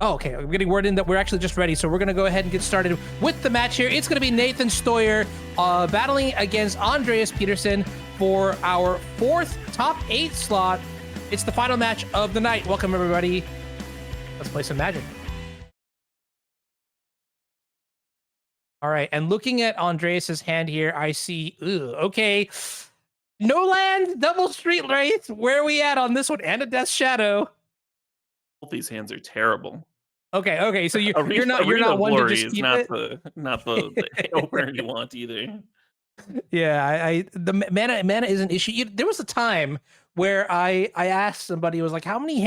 Oh, okay. I'm getting word in that we're actually just ready, so we're going to go ahead and get started with the match here. It's going to be Nathan Steuer battling against Andreas Petersen for our 4th top 8 slot. It's the final match of the night. Welcome, everybody. Let's play some Magic. All right, and looking at Andreas's hand here, I see, okay, no land, double Street Wraith. Where are we at on this one? And a Death Shadow. Both these hands are terrible. Okay, so you're Arena not of one to Glory just is keep not it. the opener you want either. Yeah, the mana is an issue. There was a time where I asked somebody, it was like, how many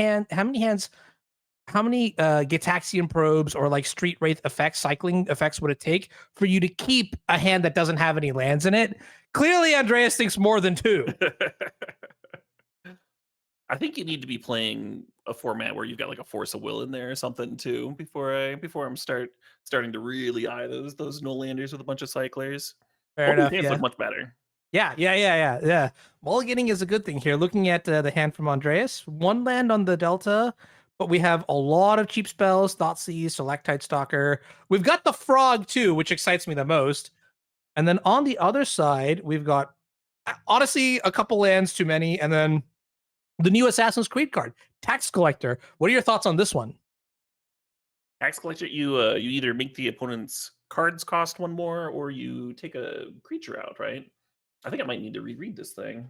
Gitaxian probes or like Street Wraith effects, cycling effects would it take for you to keep a hand that doesn't have any lands in it? Clearly, Andreas thinks more than 2. I think you need to be playing a format where you've got like a Force of Will in there or something too before I'm starting to really eye those no landers with a bunch of cyclers. Fair Both these enough. hands Yeah. look much better. Yeah. Mulliganing is a good thing here. Looking at the hand from Andreas, 1 land on the Delta, but we have a lot of cheap spells, Thoughtseize, Selectite Stalker. We've got the Frog too, which excites me the most. And then on the other side, we've got Odyssey, a couple lands too many, and then the new Assassin's Creed card, Tax Collector. What are your thoughts on this one? Tax Collector, you either make the opponent's cards cost 1 more or you take a creature out, right? I think I might need to reread this thing.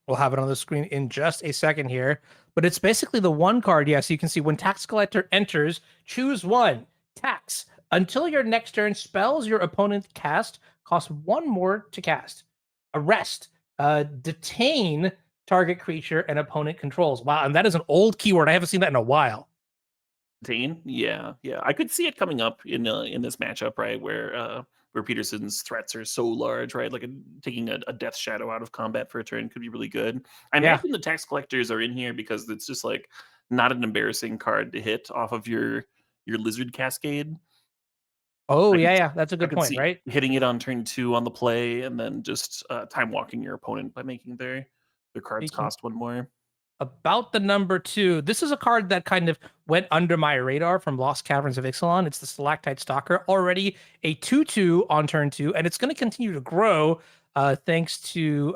We'll have it on the screen in just a second here, but it's basically the 1 card. Yes, you can see when Tax Collector enters, choose 1, tax. Until your next turn, spells your opponent cast cost 1 more to cast. Arrest, detain target creature and opponent controls. Wow, and that is an old keyword. I haven't seen that in a while. Detain? Yeah. I could see it coming up in this matchup, right? Where Petersen's threats are so large, right? Like taking a Death Shadow out of combat for a turn could be really good. I Yeah. imagine the Tax Collectors are in here because it's just like not an embarrassing card to hit off of your Lizard Cascade. Oh, I could yeah. That's a I good could point, see right? hitting it on turn 2 on the play and then just time walking your opponent by making their cards Speaking cost 1 more. about the number 2, this is a card that kind of went under my radar from Lost Caverns of Ixalan. It's the Stalactite Stalker, already a 2/2 on turn 2, and it's going to continue to grow thanks to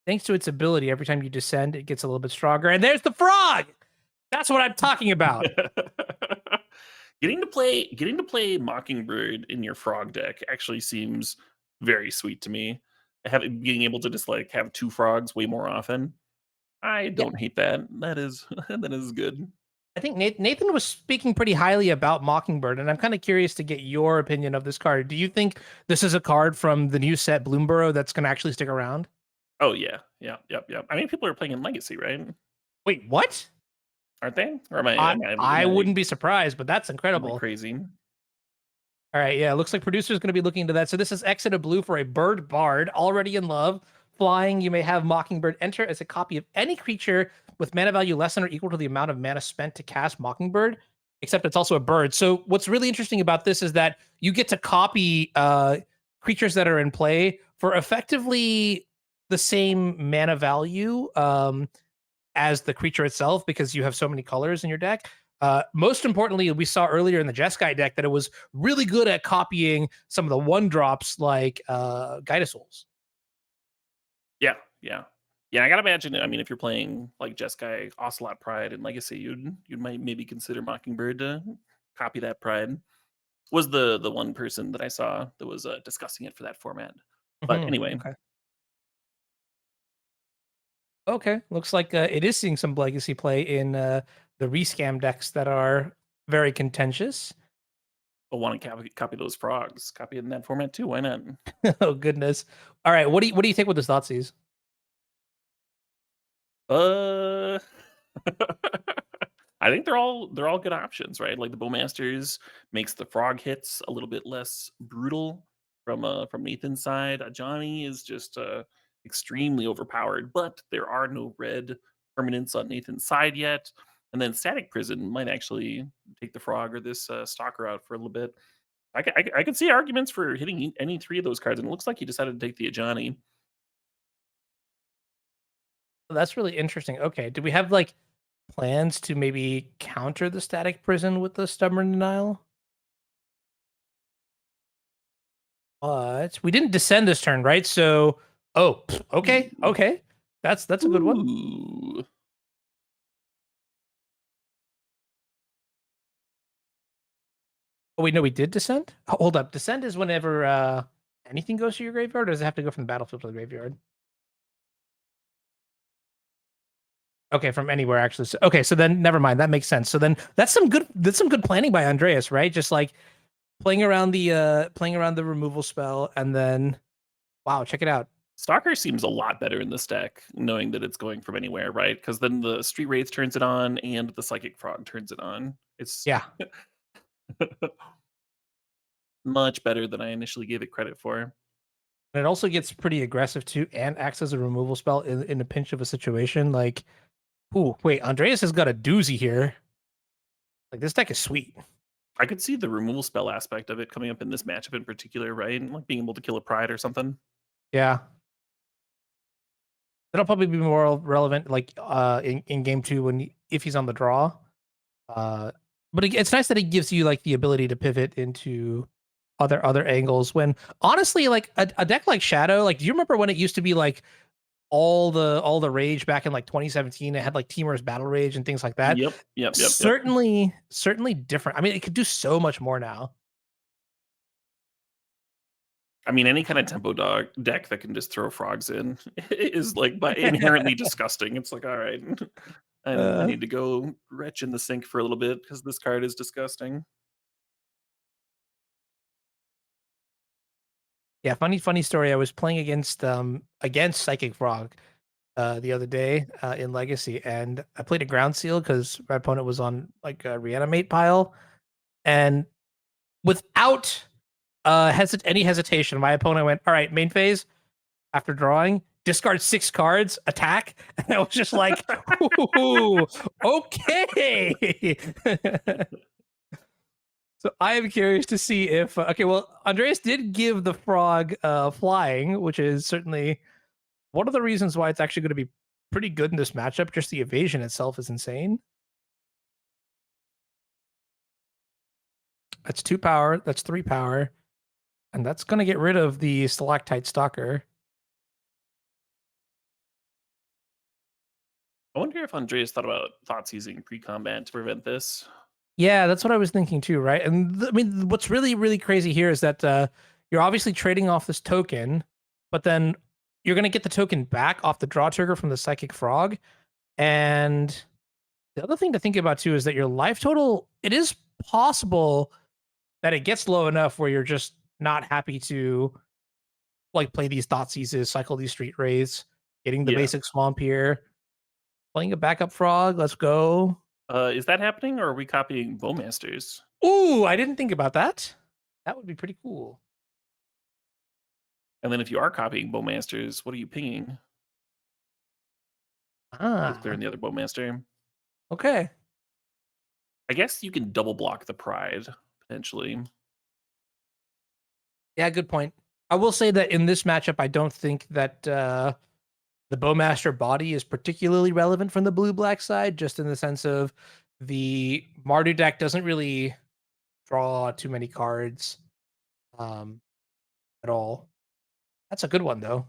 its ability. Every time you descend, it gets a little bit stronger. And there's the frog. That's what I'm talking about. Getting to play Mockingbird in your frog deck actually seems very sweet to me. Being able to just like have 2 frogs way more often. I Yeah, don't hate that. That is that is good. I think Nathan was speaking pretty highly about Mockingbird, and I'm kind of curious to get your opinion of this card. Do you think this is a card from the new set Bloomborough that's going to actually stick around? Oh yeah. Yep. I mean people are playing in Legacy, right? Wait, what? Aren't they? Or am I I am I am I I wouldn't be surprised, but that's am I incredible. crazy? All right, yeah, looks like producer's going to be looking into that. So this is Exit of Blue for a Bird Bard, already in love. Flying, you may have Mockingbird enter as a copy of any creature with mana value less than or equal to the amount of mana spent to cast Mockingbird, except it's also a bird. So what's really interesting about this is that you get to copy creatures that are in play for effectively the same mana value as the creature itself because you have so many colors in your deck. Most importantly, we saw earlier in the Jeskai deck that it was really good at copying some of the 1-drops like Guida Souls. Yeah. I gotta imagine. I mean, if you're playing like Jeskai, Ocelot Pride, and Legacy, you might maybe consider Mockingbird to copy that Pride. Was the one person that I saw that was discussing it for that format. But anyway, Okay. Okay. Looks like it is seeing some legacy play in the rescam decks that are very contentious. I want to copy those frogs. Copy it in that format too. Why not? Oh goodness. All right. What do you think with this Thoughtseize? Uh, I think they're all good options, right? Like the Bowmasters makes the frog hits a little bit less brutal from Nathan's side. Johnny is just extremely overpowered, but there are no red permanents on Nathan's side yet. And then Static Prison might actually take the frog or this stalker out for a little bit. I could see arguments for hitting any 3 of those cards, and it looks like he decided to take the Ajani. That's really interesting. Okay. Do we have like plans to maybe counter the static prison with the stubborn denial. But we didn't descend this turn, right? So, oh, okay, Ooh. okay, that's a good one. Ooh. Oh wait, no, we did descend. Oh, hold up, descend is whenever anything goes to your graveyard, or does it have to go from the battlefield to the graveyard? Okay, from anywhere actually. So, okay, so then never mind. That makes sense. So then that's some good planning by Andreas, right? Just like playing around the removal spell, and then wow, check it out. Stalker seems a lot better in this deck, knowing that it's going from anywhere, right? Because then the Street Wraith turns it on and the Psychic Frog turns it on. It's Yeah. much better than I initially gave it credit for. And it also gets pretty aggressive too, and acts as a removal spell in a pinch of a situation. Like, ooh, wait, Andreas has got a doozy here. Like this deck is sweet. I could see the removal spell aspect of it coming up in this matchup in particular, right? Like being able to kill a Pride or something. Yeah. That'll probably be more relevant like in game two if he's on the draw. Uh but it's nice that it gives you like the ability to pivot into other angles when honestly like a deck like Shadow, like do you remember when it used to be like all the rage back in like 2017? It had like Teamers Battle Rage and things like that. Yep, yep, yep, yep. Certainly different. I mean, it could do so much more now. I mean, any kind of tempo dog deck that can just throw frogs in is like but inherently disgusting. It's like, all right, I uh, need to go retch in the sink for a little bit because this card is disgusting. yeah, funny story. I was playing against Psychic Frog the other day in Legacy, and I played a ground seal because my opponent was on like a reanimate pile, and without any hesitation, my opponent went, "All right, main phase." After drawing, discard 6 cards, attack, and I was just like, "Ooh, okay." So I am curious to see if okay, well, Andreas did give the frog flying, which is certainly one of the reasons why it's actually going to be pretty good in this matchup. Just the evasion itself is insane. That's 2 power, that's 3 power, and that's going to get rid of the stalactite stalker. I wonder if Andreas thoughts using pre-combat to prevent this. Yeah, that's what I was thinking too, right? And I mean, what's really crazy here is that you're obviously trading off this token, but then you're going to get the token back off the draw trigger from the psychic frog. And the other thing to think about too is that your life total, it is possible that it gets low enough where you're just not happy to like play these thought seizes, cycle these street wraiths, getting the Yeah. basic swamp here, playing a backup frog. Let's go. Is that happening or are we copying Bowmasters? Ooh, I didn't think about that. That would be pretty cool. And then if you are copying Bowmasters, what are you pinging? With Ah, clearing the other Bowmaster? okay. I guess you can double block the Pride, potentially. Yeah, good point. I will say that in this matchup, I don't think that the Bowmaster body is particularly relevant from the blue-black side, just in the sense of the Mardu deck doesn't really draw too many cards um, at all. That's a good one, though.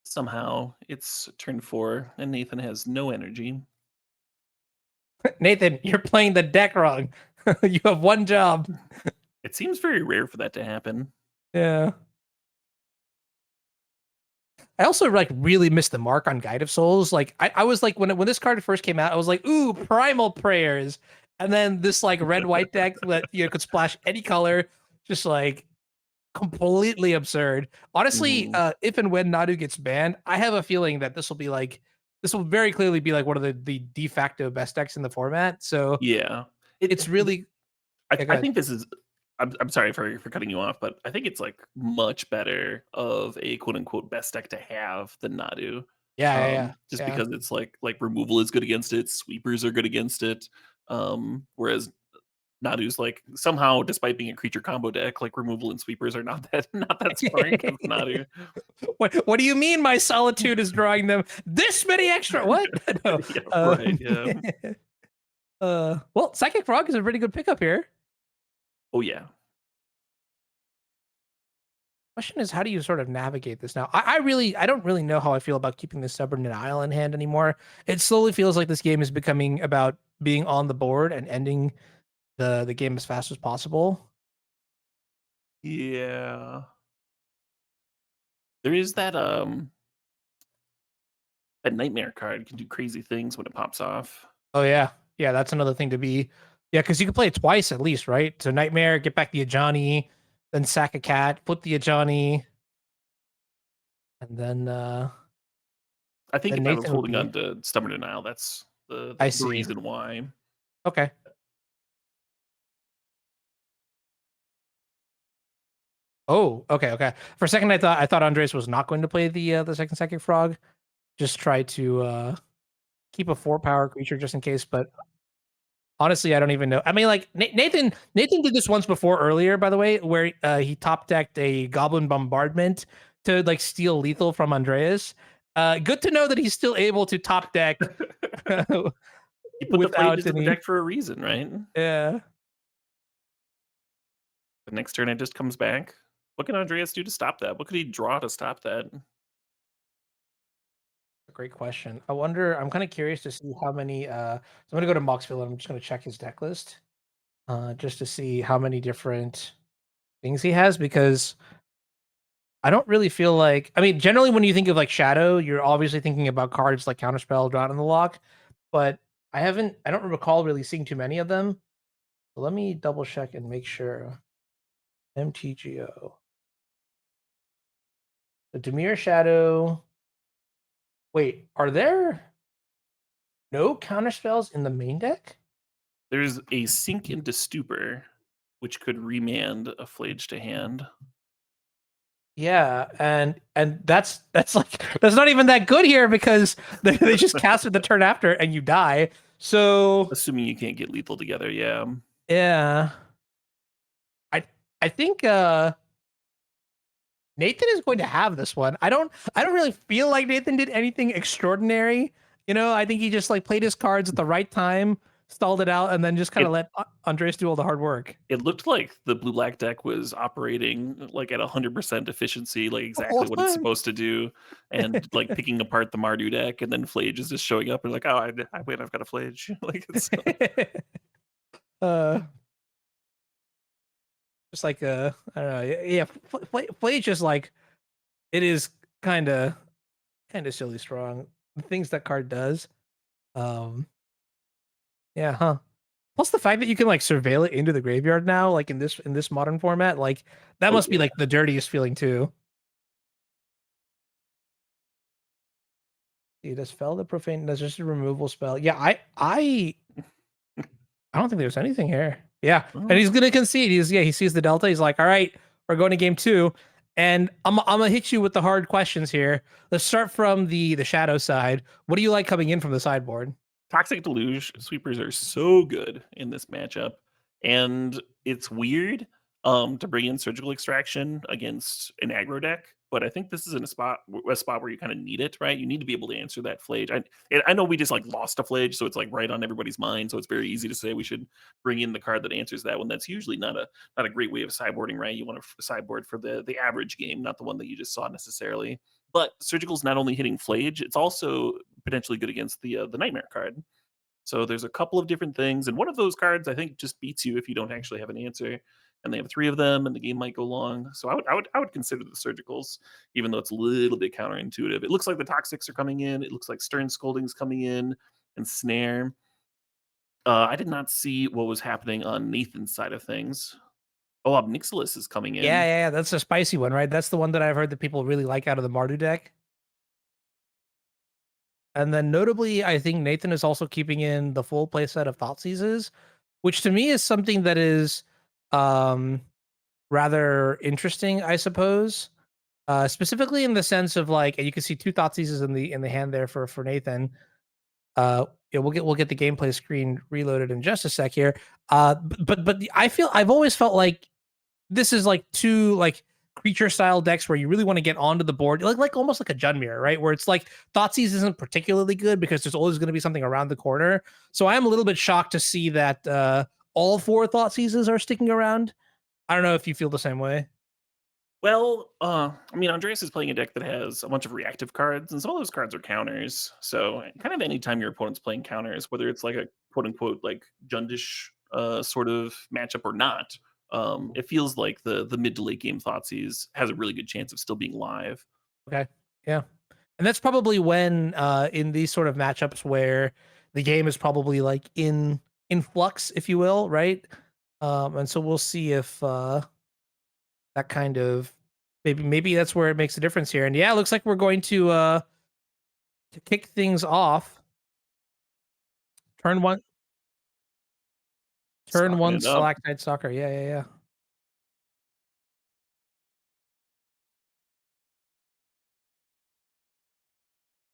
Somehow, it's turn 4, and Nathan has no energy. Nathan, you're playing the deck wrong. You have one job. It seems very rare for that to happen. Yeah. I also like really missed the mark on Guide of Souls. Like I was like when this card first came out, I was like, ooh, primal prayers. And then this like red white deck that could splash any color, just like completely absurd. Honestly, Mhm. if and when Nadu gets banned, I have a feeling that this will very clearly be like one of the de facto best decks in the format. So Yeah. it's really yeah, go I ahead. think this is I'm sorry for cutting you off, but I think it's, like, much better of a quote unquote "best deck to have" than Nadu. Yeah. Just Yeah. because it's like removal is good against it, sweepers are good against it. Whereas Nadu's like somehow, despite being a creature combo deck, like removal and sweepers are not that smart against Nadu. What do you mean my solitude is drawing them this many extra? What? No. Yeah, right. Yeah. Well, Psychic Frog is a pretty good pickup here. Oh yeah. Question is, how do you sort of navigate this now? I don't really know how I feel about keeping this subordinate isle in hand anymore. It slowly feels like this game is becoming about being on the board and ending the game as fast as possible. Yeah. There is that nightmare card can do crazy things when it pops off. Oh yeah, yeah, that's another thing to be. Yeah, because you can play it twice at least, right? So Nightmare, get back the Ajani, then sack a cat, flip the Ajani, and I think then if I was Nathan would holding be. on to Stubborn Denial, that's I the see. reason why. Okay. Oh, okay, okay. For a second, I thought Andreas was not going to play the second Psychic Frog. Just try to keep a 4-power creature just in case. But honestly, I don't even know. I mean, like Nathan did this once before earlier, by the way, where he top decked a Goblin Bombardment to like steal lethal from Andreas. Good to know that he's still able to top deck You put the without Flages in the any. deck for a reason, right? Yeah, The next turn it just comes back. What can Andreas do to stop that? What could he draw to stop that? great question. I wonder. I'm kind of curious to see how many. So I'm gonna go to Moxville and I'm just gonna check his deck list, just to see how many different things he has because I don't really feel like. I mean, generally, when you think of like Shadow, you're obviously thinking about cards like Counterspell, Drawn in the Lock, but I don't recall really seeing too many of them. So let me double check and make sure. MTGO. The Dimir Shadow. Wait, are there no counterspells in the main deck? There's a Sink into Stupor, which could remand a Flage to hand. Yeah, and that's like that's not even that good here because they just cast it the turn after and you die. So Assuming you can't get lethal together, yeah. yeah. I I think Nathan is going to have this one. I don't really feel like Nathan did anything extraordinary. You know, I think he just like played his cards at the right time, stalled it out, and then just kind It of let Andres do all the hard work. it looked like the blue black deck was operating like at 100% efficiency, like The whole exactly what it's time. supposed to do, and like picking apart the Mardu deck, and then Flage is just showing up and like, oh, I win, I've got a Flage. Like it's uh just like I don't know. Yeah, play just like it is kind of silly strong. The things that card does. Um yeah, huh. Plus the fact that you can like surveil it into the graveyard now, like in this modern format, like that oh must be yeah. like the dirtiest feeling too. See, does Fell the Profane, that's just a removal spell. Yeah, I don't think there's anything here. Yeah, and Well, he's gonna concede. He sees the delta. He's like, all right, we're going to game two, and I'm gonna hit you with the hard questions here. Let's start from the shadow side. What do you like coming in from the sideboard? Toxic Deluge sweepers are so good in this matchup, and it's weird to bring in Surgical Extraction against an aggro deck, but I think this is in a spot where you kind of need it, right? You need to be able to answer that Flage. I know we just like lost a Flage, so it's like right on everybody's mind. So it's very easy to say we should bring in the card that answers that one. That's usually not a great way of sideboarding, right? You want to sideboard for the average game, not the one that you just saw necessarily. But Surgical's not only hitting Flage, it's also potentially good against the Nightmare card. So there's a couple of different things, and one of those cards I think just beats you if you don't actually have an answer. And they have three of them, and the game might go long. So I would consider the Surgicals, even though it's a little bit counterintuitive. It looks like the Toxics are coming in. It looks like Stern Scolding's coming in, and Snare. I did not see what was happening on Nathan's side of things. Oh, Obnixilis is coming Yeah, in. yeah, yeah, that's a spicy one, right? That's the one that I've heard that people really like out of the Mardu deck. And then notably, I think Nathan is also keeping in the full playset of Thoughtseizes, which to me is something that is um rather interesting, I suppose. Specifically in the sense of like, and you can see two Thoughtseizes in the hand there for Nathan. Yeah, we'll get the gameplay screen reloaded in just a sec here. But I've always felt like this is like two like creature style decks where you really want to get onto the board, like almost like a Junmir, right? Where it's like Thoughtseize isn't particularly good because there's always going to be something around the corner. So I am a little bit shocked to see that all four Thoughtseizes are sticking around. I don't know if you feel the same way. Well, I mean, Andreas is playing a deck that has a bunch of reactive cards, and some of those cards are counters. So, kind of anytime your opponent's playing counters, whether it's like a quote unquote like Jundish sort of matchup or not, it feels like the mid to late game Thoughtseize has a really good chance of still being live. Okay. Yeah. And that's probably when in these sort of matchups where the game is probably like in flux, if you will, right? And so we'll see if that kind of maybe that's where it makes a difference here. And yeah, it looks like we're going to kick things off. Turn one, turn Stocking one, it up. Stalactite Stalker. Yeah, yeah, yeah.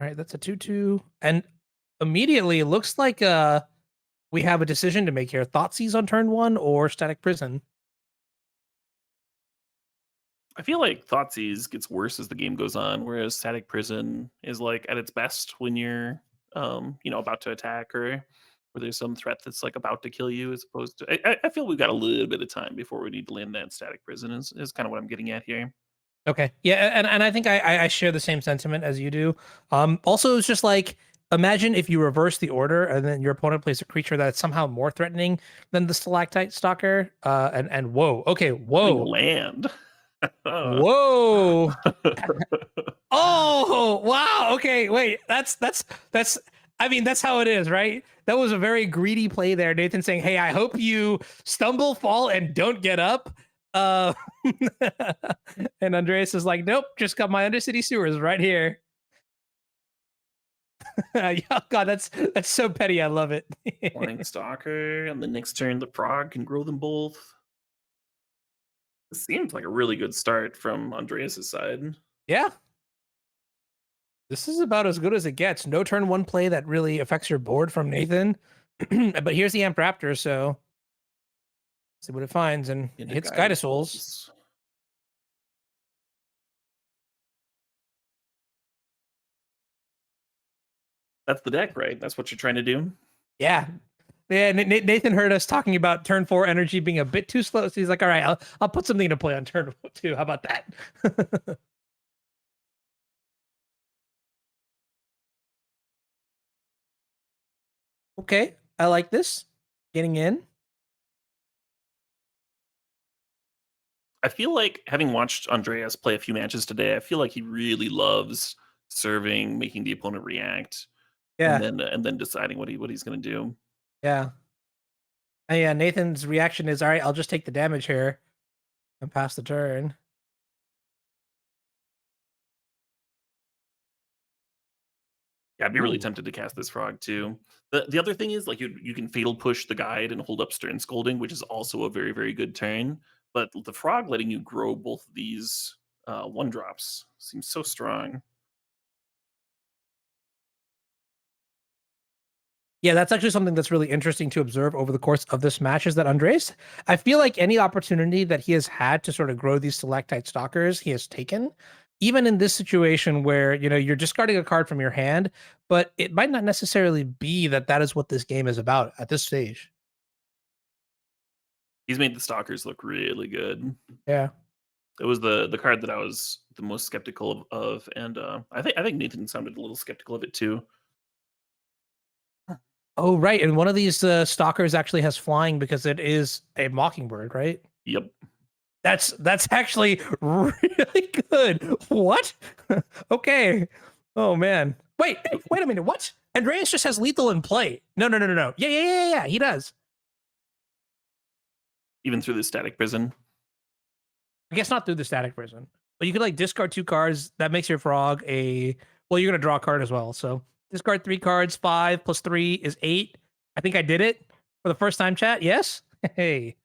All right, that's a 2/2, and immediately it looks like we have a decision to make here: Thoughtseize on turn one or Static Prison. I feel like Thoughtseize gets worse as the game goes on, whereas Static Prison is like at its best when you're, about to attack or there's some threat that's like about to kill you, as opposed to. I feel we've got a little bit of time before we need to land that Static Prison. Is kind of what I'm getting at here. Okay. Yeah, and I think I share the same sentiment as you do. Also, it's just like imagine if you reverse the order and then your opponent plays a creature that's somehow more threatening than the Stalactite Stalker. And whoa, okay, Getting a whoa, land. whoa. Oh, wow. Okay, wait. That's I mean, that's how it is, right? That was a very greedy play there. Nathan saying, "Hey, I hope you stumble, fall, and don't get up." Uh and Andreas is like, "Nope, just got my Undercity Sewers right here." Yeah, God, that's so petty. I love it. Flying Stalker, and the next turn the frog can grow them both. It seems like a really good start from Andreas's side. Yeah, this is about as good as it gets. No turn one play that really affects your board from Nathan. But here's the Amp Raptor, so see what it finds and Into hits Guide Guida of Souls. Souls. That's the deck, right? That's what you're trying to do? Yeah. Yeah, Nathan heard us talking about turn four energy being a bit too slow, so he's like, "All right, I'll put something into play on turn two. How about that?" Okay, I like this. Getting in. I feel like having watched Andreas play a few matches today, I feel like he really loves serving, making the opponent react, Yeah, and then deciding what he's gonna do. yeah. And yeah, Nathan's reaction is, "All right, I'll just take the damage here and pass the turn." Yeah, I'd be really Ooh. tempted to cast this frog too. The other thing is like you can fatal push the guide and hold up Stern Scolding, which is also a very, very good turn. But the frog letting you grow both of these one drops seems so strong. Yeah, that's actually something that's really interesting to observe over the course of this match is that Andres, I feel like any opportunity that he has had to sort of grow these Stalactite Stalkers, he has taken. Even in this situation where, you're discarding a card from your hand, but it might not necessarily be that that is what this game is about at this stage. He's made the stalkers look really good. Yeah. It was the card that I was the most skeptical of, and I think Nathan sounded a little skeptical of it too. Oh, right. And one of these Stalkers actually has flying because it is a Mockingbird, right? Yep. That's actually really good. What? Okay. Oh man. Wait a minute. What? Andreas just has lethal in play. No, no, no, no, no. Yeah. He does. Even through the static prison. I guess not through the static prison, but you could like discard two cards. That makes your frog a. Well, you're gonna draw a card as well. So discard three cards. 5 plus 3 is 8. I think I did it for the first time. Chat. Yes. Hey.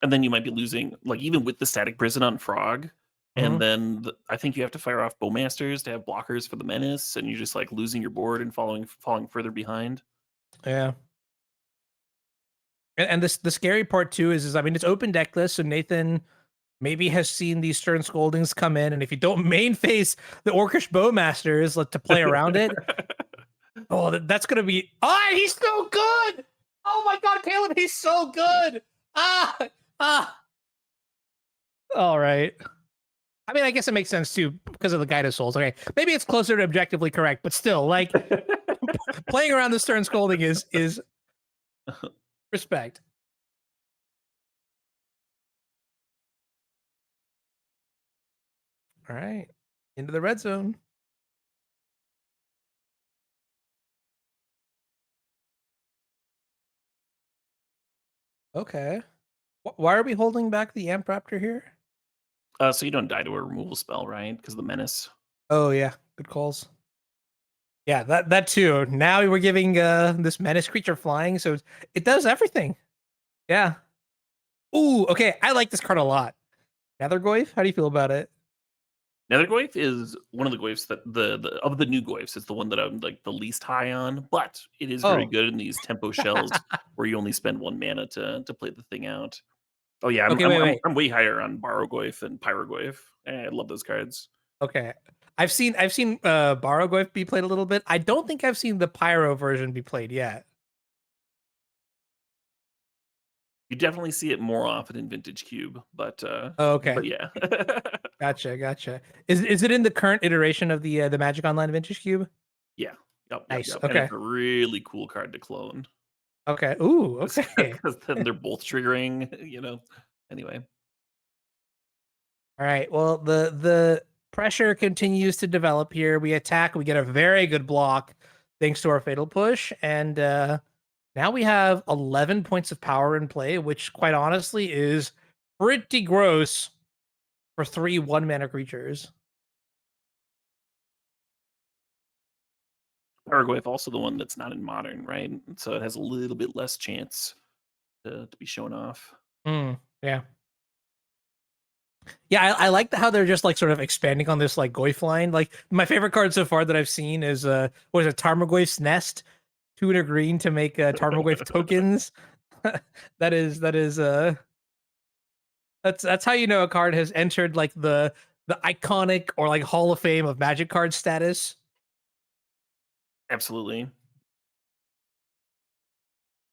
And then you might be losing, like, even with the static prison on Frog, and then I think you have to fire off Bowmasters to have blockers for the Menace, and you're just like losing your board and falling further behind. Yeah. And this the scary part too is I mean it's open deck list, so Nathan maybe has seen these Stern Scoldings come in, and if you don't main face the Orcish Bowmasters to play around it, oh, that's gonna be. Oh, he's so good! Oh my God, Caleb, he's so good! Ah. All right. I mean, I guess it makes sense too because of the Guide of Souls. Okay, maybe it's closer to objectively correct, but still, like playing around the Stern Scolding is respect. All right, into the red zone. Okay. Why are we holding back the Amp Raptor here? So you don't die to a removal spell, right? Because the Menace. Oh yeah, good calls. Yeah, that too. Now we're giving this menace creature flying, so it does everything. Yeah. Ooh, okay. I like this card a lot. Nethergoyf, how do you feel about it? Nethergoyf is one of the Goyfs that the of the new Goyfs is the one that I'm like the least high on, but it is very Oh. good in these tempo shells where you only spend 1 mana to play the thing out. Oh yeah, Okay, wait. I'm way higher on Borrowgoyf and Pyrogoyf. I love those cards. Okay. I've seen Borrowgoyf be played a little bit. I don't think I've seen the Pyro version be played yet. You definitely see it more often in Vintage Cube, but Oh, okay. yeah. Gotcha. Is it in the current iteration of the Magic Online Vintage Cube? Yeah. Nice. Yep. And Okay. it's a really cool card to clone. Okay. Ooh, okay. Because then they're both triggering, you know. Anyway. All right. Well, the pressure continues to develop here. We attack. We get a very good block thanks to our fatal push, and now we have 11 points of power in play, which, quite honestly, is pretty gross for 3 1-mana creatures. Paraguayf also the one that's not in modern, right? So it has a little bit less chance to be shown off. Yeah. Yeah, I like how they're just like sort of expanding on this like Goyf line. Like my favorite card so far that I've seen is what is it, Tarmogoyf's Nest, 2 and a green to make Tarmogoyf tokens. that is that's how you know a card has entered like the iconic or like Hall of Fame of Magic card status. Absolutely.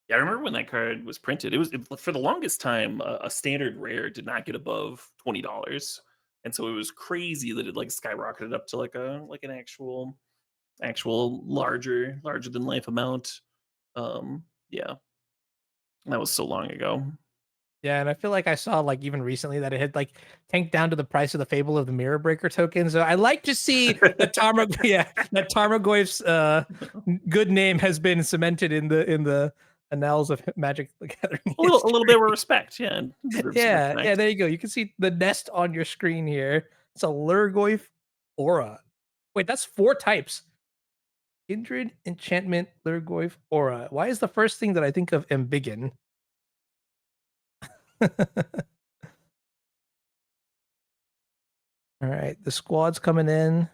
Yeah, I remember when that card was printed. For the longest time, a standard rare did not get above $20, and so it was crazy that it like skyrocketed up to like an actual larger than life amount. Yeah, that was so long ago. Yeah, and I feel like I saw like even recently that it had like tanked down to the price of the Fable of the Mirror Breaker token. So I like to see that that Tarmogoyf's good name has been cemented in the annals of Magic the Gathering A little bit of history. respect, yeah. And deserves some Yeah, respect. there you go. You can see the nest on your screen here. It's a Lurgoyf Aura. Wait, that's 4 types. Kindred, Enchantment, Lurgoyf, Aura. Why is the first thing that I think of Embiggen? All right, the squad's coming in.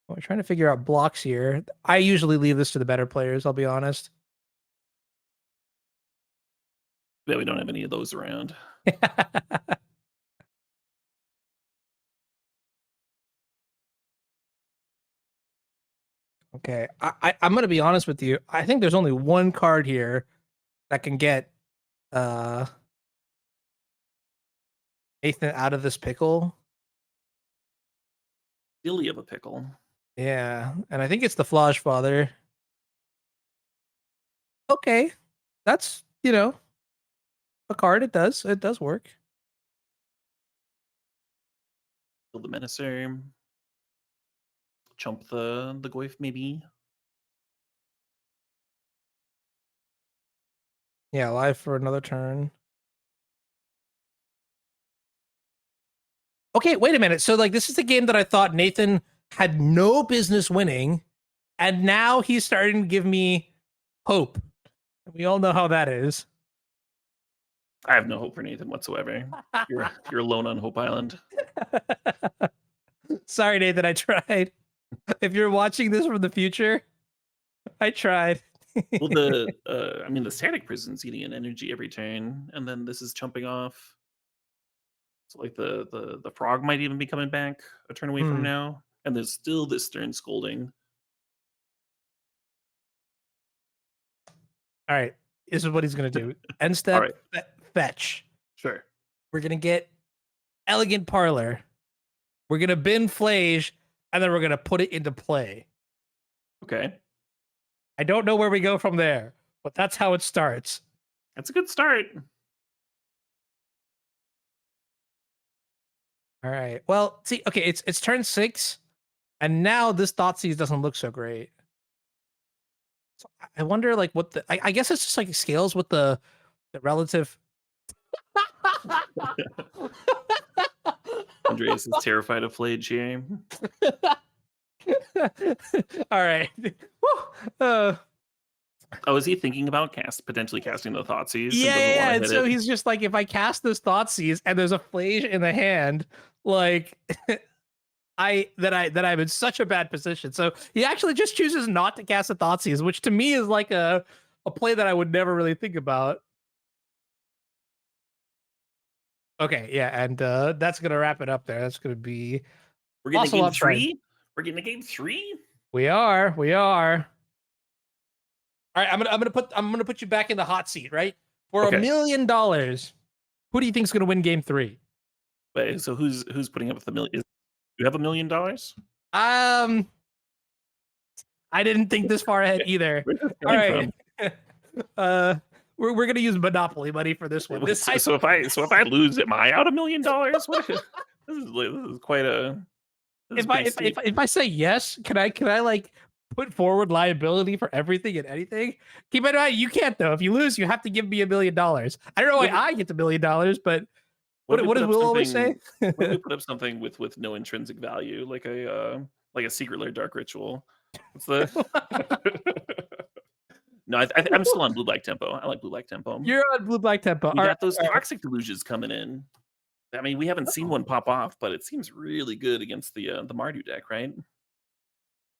We're trying to figure out blocks here. I usually leave this to the better players, I'll be honest. Yeah, we don't have any of those around. Okay, I'm gonna be honest with you. I think there's only one card here that can get uh Nathan out of this pickle. Silly of a pickle. Yeah, and I think it's the Flage Father. Okay, that's a card. It does work. Kill the Menacer. Chump the Goyf, maybe. Yeah, live for another turn. Okay, wait a minute. So like this is the game that I thought Nathan had no business winning, and now he's starting to give me hope. We all know how that is. I have no hope for Nathan whatsoever. You're alone on Hope Island. Sorry, Nathan, I tried. If you're watching this from the future, I tried. Well, I mean, the static prison's eating an energy every turn, and then this is jumping off. So, like, the frog might even be coming back a turn away from Hmm. now, and there's still this stern scolding. All right. This is what he's gonna do. End All step, right, fetch. sure. We're gonna get elegant parlor. We're gonna bin flage, and then we're gonna put it into play. Okay, I don't know where we go from there, but that's how it starts. that's a good start. All right. Well, see, okay, it's turn 6, and now this Thoughtseize doesn't look so great. So I wonder, like, what the I guess it's just like scales with the relative. Andreas is terrified of Flage here. All right. Woo. Oh, is he thinking about potentially casting the Thoughtseize and Yeah, doesn't yeah, want yeah. to And hit so it? he's just like, if I cast this Thoughtseize and there's a Flage in the hand, like I'm in such a bad position. So he actually just chooses not to cast a Thoughtseize, which to me is like a play that I would never really think about. Okay, yeah, and that's gonna wrap it up there. That's gonna be We're getting a also game upside. 3. We're getting a game 3. We are. All right, I'm gonna put you back in the hot seat, right? For $1 Okay. million, who do you think's gonna win game 3? Wait, so who's putting up with the million? You have $1 million? Um, I didn't think this far ahead either. Where's this All coming right. from? uh we're gonna use Monopoly money for this one. Wait, This so if I lose, am I out $1 million? What? This is quite a this is if I pretty if I, if steep. I if I say yes, can I like put forward liability for everything and anything? Keep in mind, you can't though. If you lose, you have to give me $1 million. I don't know why What if, I get the $1 million, but what if we what put does up Will always say? something? What if we put up something with no intrinsic value, like a secret lair dark ritual? What's the? No, I'm still on blue black tempo. I like blue black tempo. You're on blue black tempo. We All right, got those all right. toxic delusions coming in. I mean, we haven't seen one pop off, but it seems really good against the Mardu deck, right?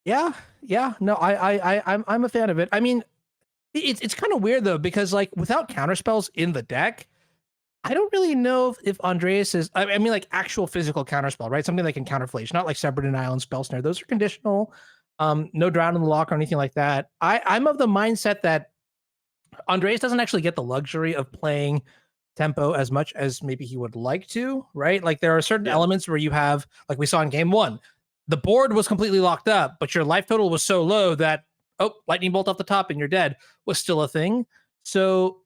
Yeah, yeah. No, I'm a fan of it. I mean, it's kind of weird though because like without counterspells in the deck, I don't really know if Andreas is. I mean, like actual physical counterspell, right? Something that can counterflage, not like Separate Denial and Spell Snare. Those are conditional. No Drown in the Lock or anything like that. I'm of the mindset that Andreas doesn't actually get the luxury of playing tempo as much as maybe he would like to, right? Like there are certain Yeah. elements where you have, like we saw in game 1, the board was completely locked up, but your life total was so low that lightning bolt off the top and you're dead was still a thing. So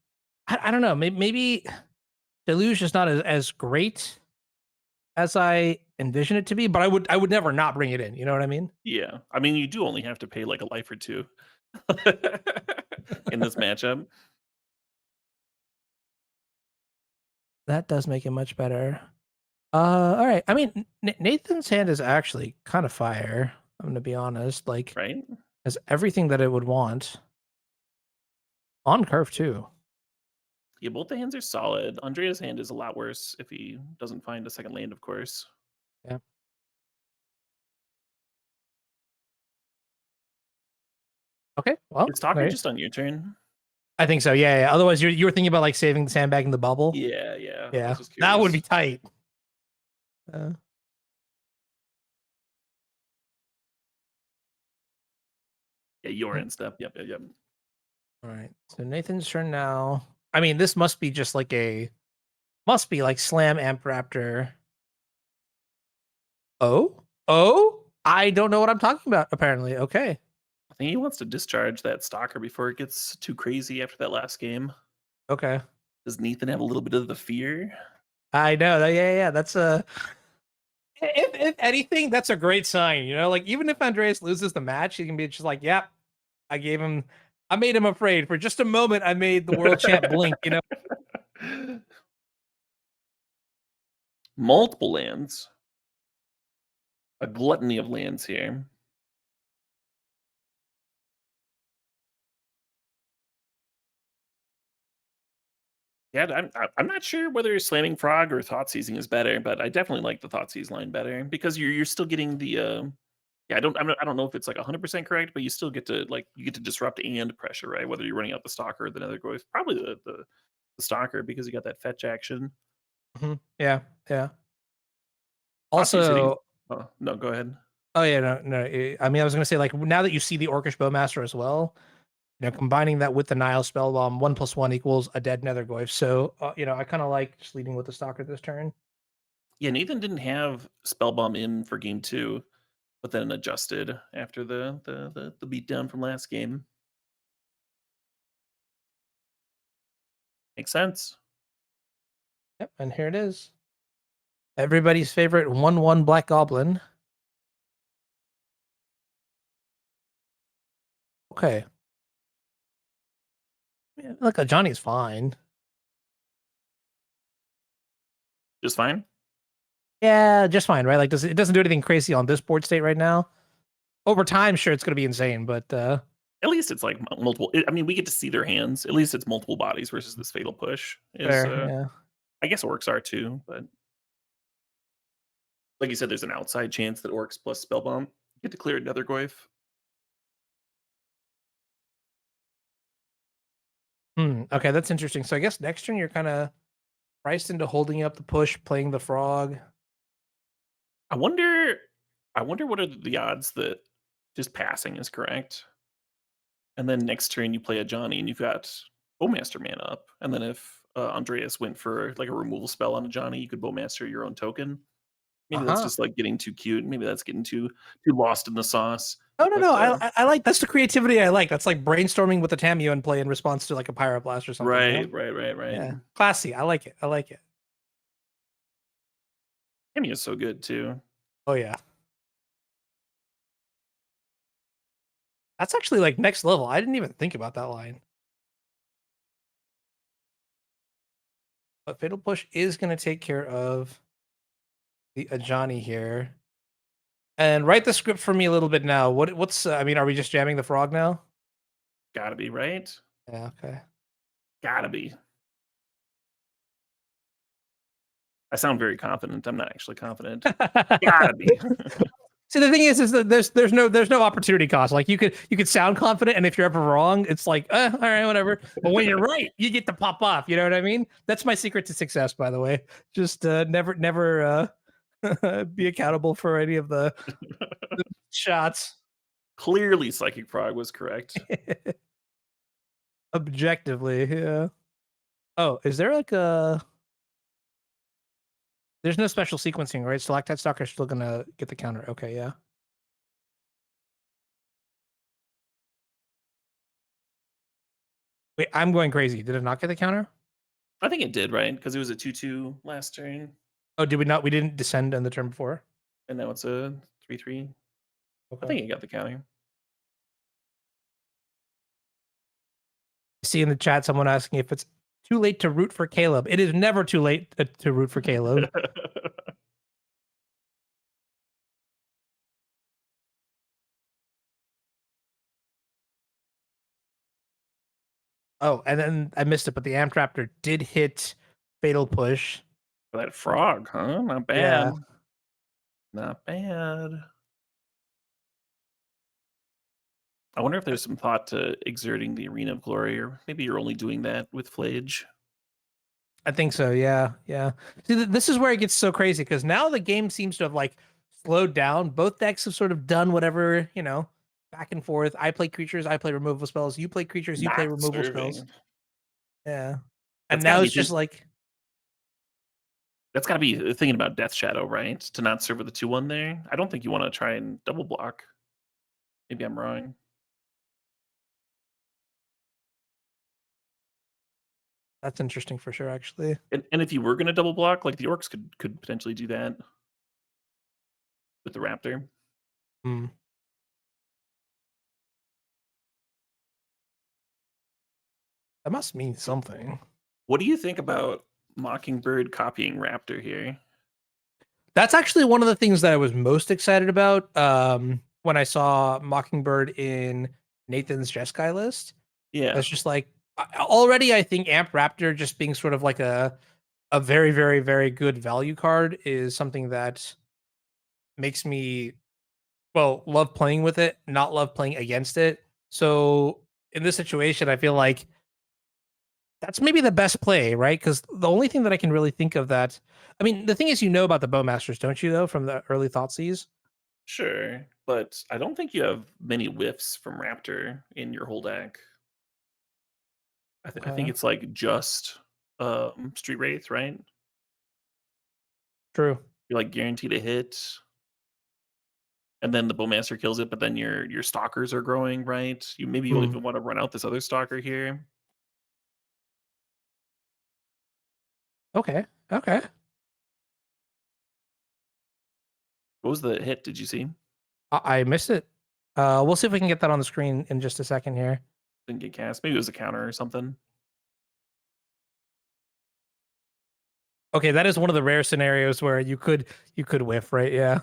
I don't know. Maybe Deluge is not as great as I envision it to be, but I would never not bring it in. You know what I mean? Yeah. I mean, you do only have to pay like a life or two in this matchup. That does make it much better. All right. I mean, Nathan's hand is actually kind of fire. I'm gonna be honest. Like, Right? has everything that it would want on curve too. Yeah, both the hands are solid. Andrea's hand is a lot worse if he doesn't find a second land, of course. Yeah. Okay. Well, It's Stalker nice. just on your turn. I think so. Yeah, yeah. Otherwise, you were thinking about like saving the sandbag in the bubble. Yeah, yeah. I Yeah, was just that would be curious. tight. Uh, Yeah, your end step. Yep, yep, yep. all right. So Nathan's turn now. I mean, this must be just like slam amp raptor. Oh, I don't know what I'm talking about. Apparently, okay. I think he wants to discharge that Stalker before it gets too crazy after that last game. Okay. Does Nathan have a little bit of the fear? I know. Yeah. That's a. If anything, that's a great sign. You know, like even if Andreas loses the match, he can be just like, "Yep, I made him afraid for just a moment. I made the world champ blink." You know. Multiple lands. A gluttony of lands here. Yeah, I'm not sure whether slamming frog or thought seizing is better, but I definitely like the thought seize line better because you're still getting the yeah, I don't know if it's like 100% correct, but you still get to like you get to disrupt and pressure, right? Whether you're running out the stalker or the nether goes probably the stalker because you got that fetch action. Yeah, yeah. Thoughtseize hitting. Also, Oh no, go ahead. oh yeah, no. I mean, I was gonna say like now that you see the Orcish Bowmaster as well, combining that with the Nile Spellbomb, 1+1 equals a dead Nethergoyf. So, I kind of like just leading with the Stalker this turn. Yeah, Nathan didn't have Spellbomb in for game 2, but then adjusted after the beatdown from last game. Makes sense. Yep, and here it is. Everybody's favorite 1/1 Black Goblin. Okay. Yeah, look, Johnny's fine. Just fine. Yeah, just fine, right? Like, it doesn't do anything crazy on this board state right now. Over time, sure, it's gonna be insane, but At least it's like multiple. I mean, we get to see their hands. At least it's multiple bodies versus this fatal push. Is fair, yeah. I guess orcs are too, but like you said, there's an outside chance that orcs plus spellbomb get to clear another goyf. Okay, that's interesting. So I guess next turn you're kind of priced into holding up the push, playing the frog. I wonder. I wonder what are the odds that just passing is correct, and then next turn you play a Johnny and you've got Bowmaster mana up, and then if Andreas went for like a removal spell on a Johnny, you could Bowmaster your own token. Maybe that's Uh-huh. just like getting too cute. Maybe that's getting too lost in the sauce. No, no, But no. I like that's the creativity I like. That's like brainstorming with the Tamiyo and play in response to like a Pyroblast or something, right. Yeah. Classy. I like it. I like it. Amy is so good too. Oh yeah. That's actually like next level. I didn't even think about that line. But Fatal Push is gonna take care of the Ajani here. And write the script for me a little bit now. What's I mean, are we just jamming the frog now? Gotta be right. Yeah, okay. Gotta be. I sound very confident. I'm not actually confident. Gotta be. See, the thing is that there's no opportunity cost. Like you could sound confident, and if you're ever wrong, it's like, all right, whatever. But when you're right, you get to pop off. You know what I mean? That's my secret to success, by the way. Just never be accountable for any of the shots. Clearly, Psychic Frog was correct. Objectively, yeah. Oh, is there like a? There's no special sequencing, right? Stalactite Stalker is still gonna get the counter. Okay, yeah. Wait, I'm going crazy. Did it not get the counter? I think it did, right? Because it was a 2/2 last turn, Oh, did we not? We didn't descend in the turn before. and now it's a 3/3. I Okay. think it got the counter. I see in the chat someone asking if it's too late to root for Caleb. It is never too late to root for Caleb. Oh, and then I missed it, but the Amtraptor did hit Fatal Push. That frog, huh? Not Yeah. bad. Not bad. I wonder if there's some thought to exerting the Arena of Glory, or maybe you're only doing that with Flage. I think so. Yeah, yeah. See, this is where it gets so crazy because now the game seems to have like slowed down. Both decks have sort of done whatever, back and forth. I play creatures, I play removal spells. You play creatures, you play Not removal spells. serving. Yeah, and That's gotta now be it's just like, that's gotta be thinking about Death Shadow, right? To not serve with the 2/1 there. I don't think you want to try and double block. Maybe I'm wrong. that's interesting for sure, actually. And if you were gonna double block, like the orcs could potentially do that with the raptor. Hmm. That must mean something. What do you think about Mockingbird copying Raptor here? That's actually one of the things that I was most excited about when I saw Mockingbird in Nathan's Jeskai list. Yeah. That's just like, Already, I think Amp Raptor just being sort of like a very, very, very good value card is something that makes me, well, love playing with it, not love playing against it. So in this situation, I feel like that's maybe the best play, right? Because the only thing that I can really think of that, I mean, the thing is, you know about the Bowmasters, don't you, though, from the early Thoughtseize? Sure, but I don't think you have many whiffs from Raptor in your whole deck. I think Okay, it's like just Street Wraith, right? true. You're like guaranteed a hit, and then the Bowmaster kills it, but then your stalkers are growing, right? Maybe you'll Hmm. even want to run out this other stalker here. Okay, okay. What was the hit? Did you see? I missed it. We'll see if we can get that on the screen in just a second here. Didn't get cast. Maybe it was a counter or something. Okay, that is one of the rare scenarios where you could whiff, right? Yeah.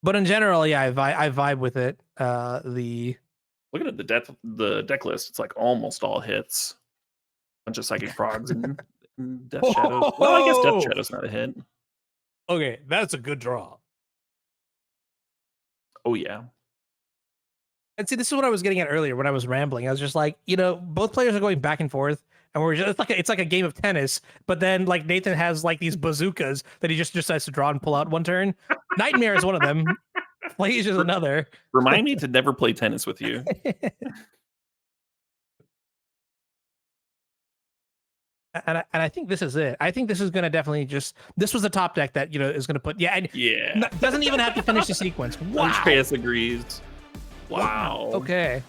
But in general, yeah, I vibe with it. Looking at the deck list, it's like almost all hits. Bunch of psychic frogs and death shadows. Well, I guess death Oh, shadow's not a hit. okay, that's a good draw. Oh yeah. And see, this is what I was getting at earlier when I was rambling. I was just like, both players are going back and forth, and we're just it's like a game of tennis. But then like Nathan has like these bazookas that he just decides to draw and pull out one turn. Nightmare is one of them. Flage is R- another. Remind me to never play tennis with you. And I think this is it. I think this is going to definitely this was the top deck that is going to put, yeah, and Yeah. doesn't even have to finish the sequence. Wow. Andreas agrees. Wow. Wow. Okay.